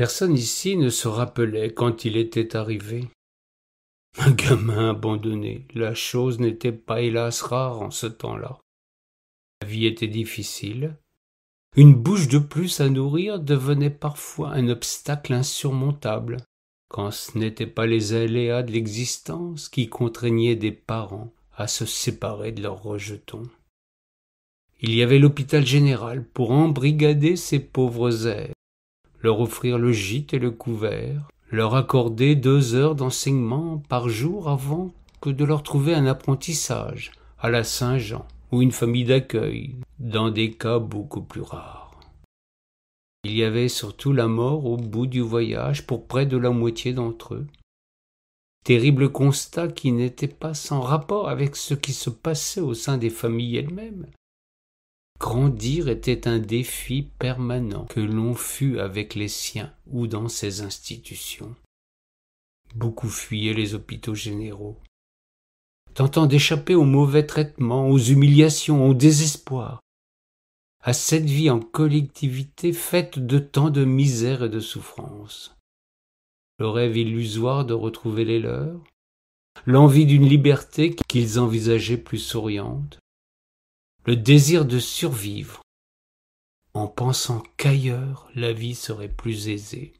Personne ici ne se rappelait quand il était arrivé. Un gamin abandonné, la chose n'était pas hélas rare en ce temps-là. La vie était difficile. Une bouche de plus à nourrir devenait parfois un obstacle insurmontable, quand ce n'étaient pas les aléas de l'existence qui contraignaient des parents à se séparer de leurs rejetons. Il y avait l'hôpital général pour embrigader ces pauvres êtres, leur offrir le gîte et le couvert, leur accorder 2 heures d'enseignement par jour avant que de leur trouver un apprentissage à la Saint-Jean ou une famille d'accueil, dans des cas beaucoup plus rares. Il y avait surtout la mort au bout du voyage pour près de la moitié d'entre eux. Terrible constat qui n'était pas sans rapport avec ce qui se passait au sein des familles elles-mêmes. Grandir était un défi permanent, que l'on fût avec les siens ou dans ces institutions. Beaucoup fuyaient les hôpitaux généraux, tentant d'échapper aux mauvais traitements, aux humiliations, au désespoir, à cette vie en collectivité faite de tant de misère et de souffrance. Le rêve illusoire de retrouver les leurs, l'envie d'une liberté qu'ils envisageaient plus souriante, le désir de survivre, en pensant qu'ailleurs la vie serait plus aisée.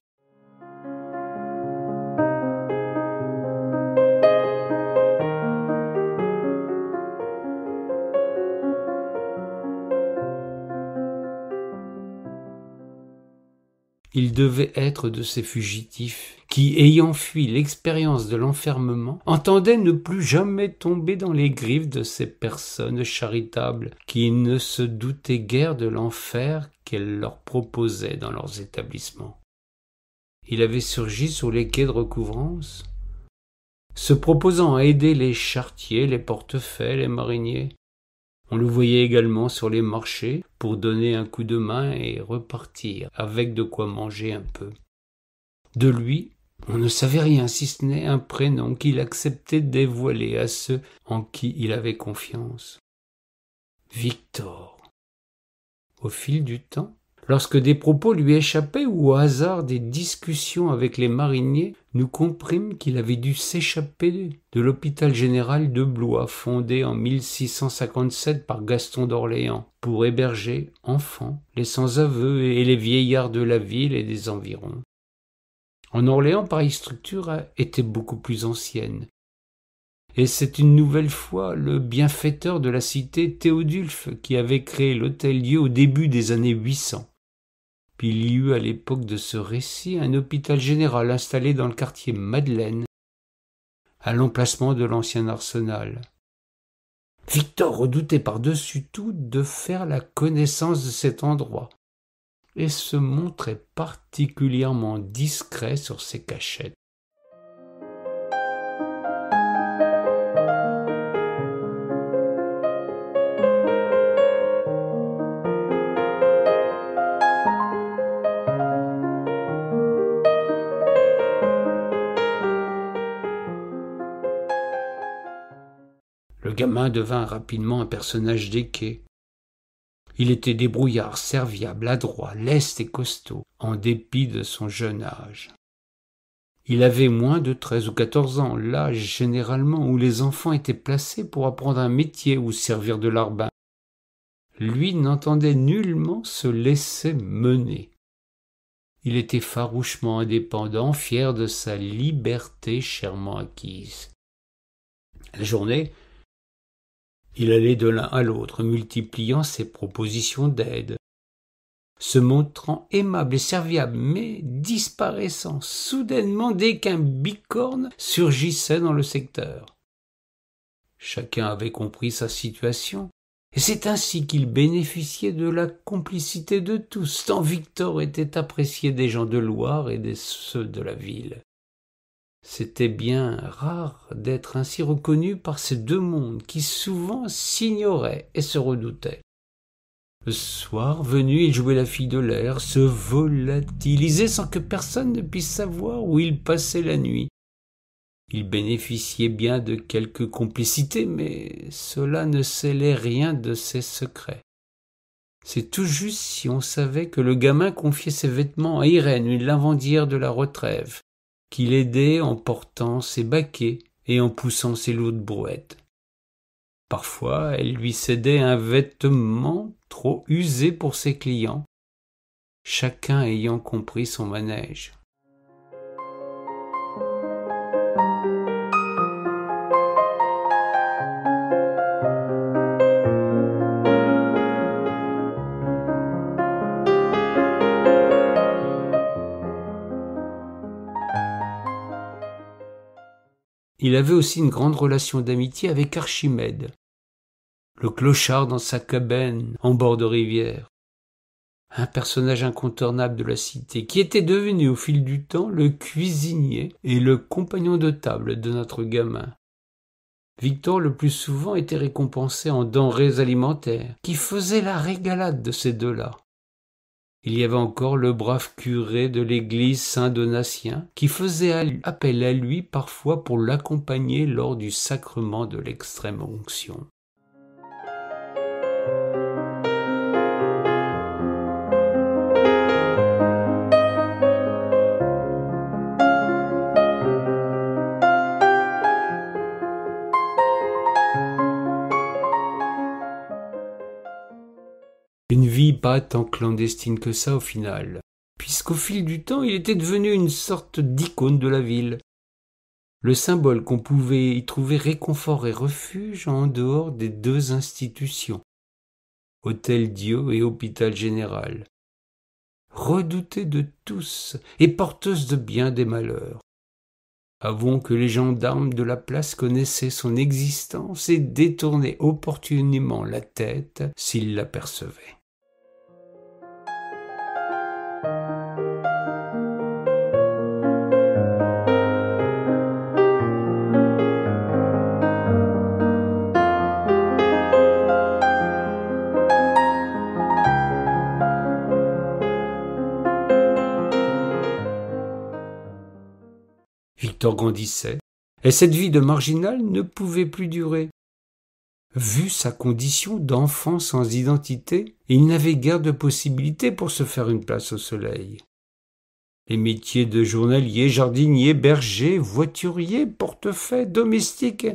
Il devait être de ces fugitifs qui, ayant fui l'expérience de l'enfermement, entendaient ne plus jamais tomber dans les griffes de ces personnes charitables qui ne se doutaient guère de l'enfer qu'elles leur proposaient dans leurs établissements. Il avait surgi sur les quais de recouvrance, se proposant à aider les charretiers, les portefaix, les mariniers. On le voyait également sur les marchés pour donner un coup de main et repartir avec de quoi manger un peu. De lui, on ne savait rien si ce n'est un prénom qu'il acceptait dévoiler à ceux en qui il avait confiance. Victor. Au fil du temps, lorsque des propos lui échappaient ou au hasard des discussions avec les mariniers, nous comprîmes qu'il avait dû s'échapper de l'hôpital général de Blois, fondé en 1657 par Gaston d'Orléans, pour héberger, enfants, les sans-aveu et les vieillards de la ville et des environs. En Orléans, pareille structure était beaucoup plus ancienne. Et c'est une nouvelle fois le bienfaiteur de la cité, Théodulphe, qui avait créé l'hôtel-Dieu au début des années 800. Puis il y eut à l'époque de ce récit un hôpital général installé dans le quartier Madeleine, à l'emplacement de l'ancien arsenal. Victor redoutait par-dessus tout de faire la connaissance de cet endroit, et se montrait particulièrement discret sur ses cachettes. Le gamin devint rapidement un personnage des quais. Il était débrouillard, serviable, adroit, leste et costaud, en dépit de son jeune âge. Il avait moins de 13 ou 14 ans, l'âge généralement où les enfants étaient placés pour apprendre un métier ou servir de larbin. Lui n'entendait nullement se laisser mener. Il était farouchement indépendant, fier de sa liberté chèrement acquise. La journée, il allait de l'un à l'autre, multipliant ses propositions d'aide, se montrant aimable et serviable, mais disparaissant soudainement dès qu'un bicorne surgissait dans le secteur. Chacun avait compris sa situation, et c'est ainsi qu'il bénéficiait de la complicité de tous, tant Victor était apprécié des gens de Loire et de ceux de la ville. C'était bien rare d'être ainsi reconnu par ces deux mondes qui souvent s'ignoraient et se redoutaient. Le soir venu, il jouait la fille de l'air, se volatilisait sans que personne ne puisse savoir où il passait la nuit. Il bénéficiait bien de quelques complicités, mais cela ne scellait rien de ses secrets. C'est tout juste si on savait que le gamin confiait ses vêtements à Irène, une lavandière de la Retrève, qui l'aidait en portant ses baquets et en poussant ses lourdes brouettes. Parfois, elle lui cédait un vêtement trop usé pour ses clients, chacun ayant compris son manège. Il avait aussi une grande relation d'amitié avec Archimède, le clochard dans sa cabane en bord de rivière, un personnage incontournable de la cité, qui était devenu au fil du temps le cuisinier et le compagnon de table de notre gamin. Victor le plus souvent était récompensé en denrées alimentaires, qui faisaient la régalade de ces deux-là. Il y avait encore le brave curé de l'église Saint-Donatien, qui faisait appel à lui parfois pour l'accompagner lors du sacrement de l'extrême-onction. Une vie pas tant clandestine que ça au final, puisqu'au fil du temps il était devenu une sorte d'icône de la ville, le symbole qu'on pouvait y trouver réconfort et refuge en dehors des deux institutions, Hôtel-Dieu et Hôpital Général, redoutée de tous et porteuse de bien des malheurs. Avouons que les gendarmes de la place connaissaient son existence et détournaient opportunément la tête s'ils l'apercevaient. Victor grandissait, et cette vie de marginal ne pouvait plus durer. Vu sa condition d'enfant sans identité, il n'avait guère de possibilités pour se faire une place au soleil. Les métiers de journalier, jardinier, berger, voiturier, portefaix, domestique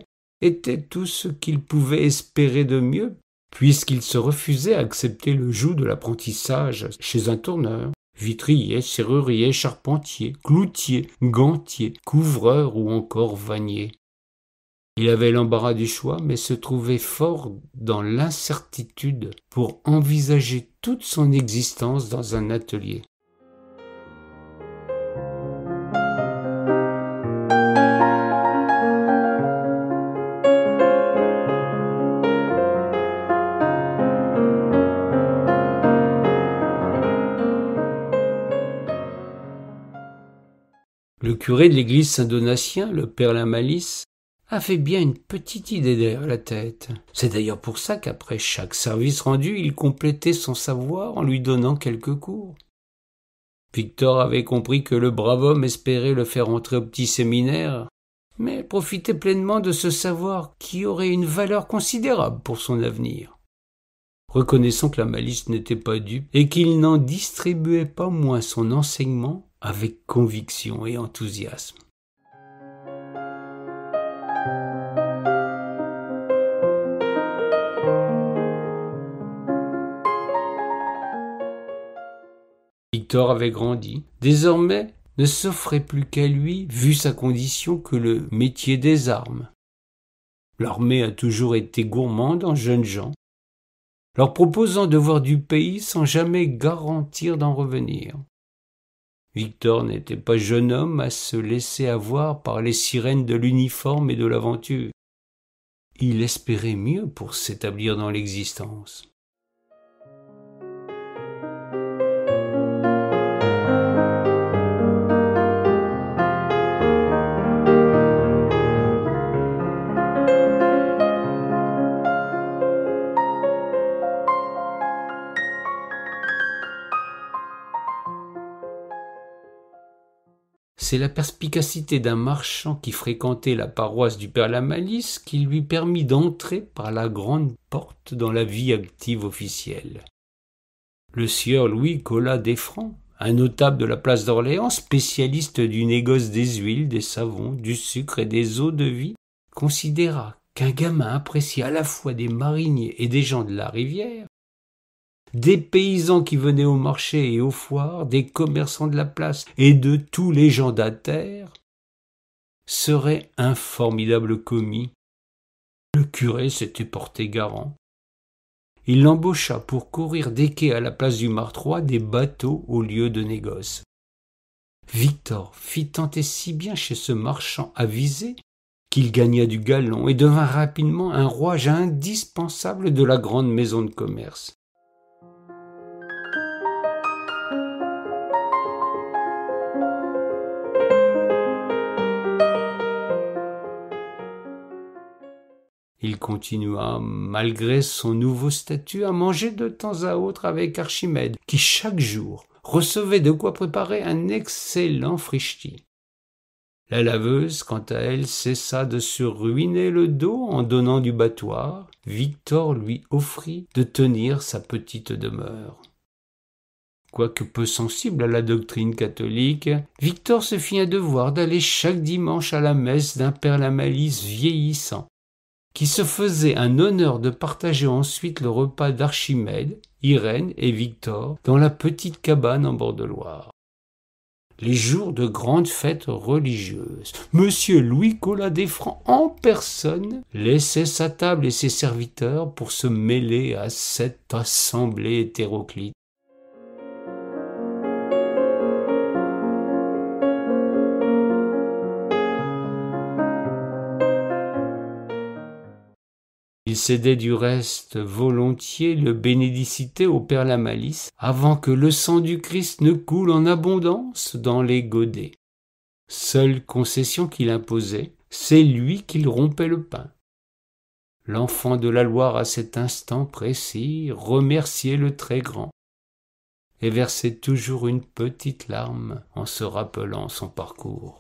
étaient tout ce qu'il pouvait espérer de mieux, puisqu'il se refusait à accepter le joug de l'apprentissage chez un tourneur, vitrier, serrurier, charpentier, cloutier, gantier, couvreur ou encore vannier. Il avait l'embarras du choix, mais se trouvait fort dans l'incertitude pour envisager toute son existence dans un atelier. Le curé de l'église Saint-Donatien, le père Lamalice, avait bien une petite idée derrière la tête. C'est d'ailleurs pour ça qu'après chaque service rendu, il complétait son savoir en lui donnant quelques cours. Victor avait compris que le brave homme espérait le faire entrer au petit séminaire, mais profitait pleinement de ce savoir qui aurait une valeur considérable pour son avenir. Reconnaissant que Lamalice n'était pas dupe et qu'il n'en distribuait pas moins son enseignement avec conviction et enthousiasme. Victor avait grandi. Désormais, ne s'offrait plus qu'à lui, vu sa condition, que le métier des armes. L'armée a toujours été gourmande en jeunes gens, leur proposant de voir du pays sans jamais garantir d'en revenir. Victor n'était pas jeune homme à se laisser avoir par les sirènes de l'uniforme et de l'aventure. Il espérait mieux pour s'établir dans l'existence. C'est la perspicacité d'un marchand qui fréquentait la paroisse du père Lamalice qui lui permit d'entrer par la grande porte dans la vie active officielle. Le sieur Louis Colas Desfrancs, un notable de la place d'Orléans, spécialiste du négoce des huiles, des savons, du sucre et des eaux de vie, considéra qu'un gamin appréciait à la fois des mariniers et des gens de la rivière, des paysans qui venaient au marché et aux foires, des commerçants de la place et de tous les gens d'Aterre, serait un formidable commis. Le curé s'était porté garant. Il l'embaucha pour courir des quais à la place du Martroi des bateaux au lieu de négoce. Victor fit tenter si bien chez ce marchand avisé qu'il gagna du galon et devint rapidement un rouage indispensable de la grande maison de commerce. Il continua, malgré son nouveau statut, à manger de temps à autre avec Archimède, qui chaque jour recevait de quoi préparer un excellent frichti. La laveuse, quant à elle, cessa de se ruiner le dos en donnant du battoir. Victor lui offrit de tenir sa petite demeure. Quoique peu sensible à la doctrine catholique, Victor se fit un devoir d'aller chaque dimanche à la messe d'un père Lamalisse vieillissant, qui se faisait un honneur de partager ensuite le repas d'Archimède, Irène et Victor dans la petite cabane en bord de Loire. Les jours de grandes fêtes religieuses, Monsieur Louis Colas Desfrancs en personne laissait sa table et ses serviteurs pour se mêler à cette assemblée hétéroclite. Il cédait du reste volontiers le bénédicité au père Lamalisse avant que le sang du Christ ne coule en abondance dans les godets. Seule concession qu'il imposait, c'est lui qu'il rompait le pain. L'enfant de la Loire à cet instant précis remerciait le très grand et versait toujours une petite larme en se rappelant son parcours.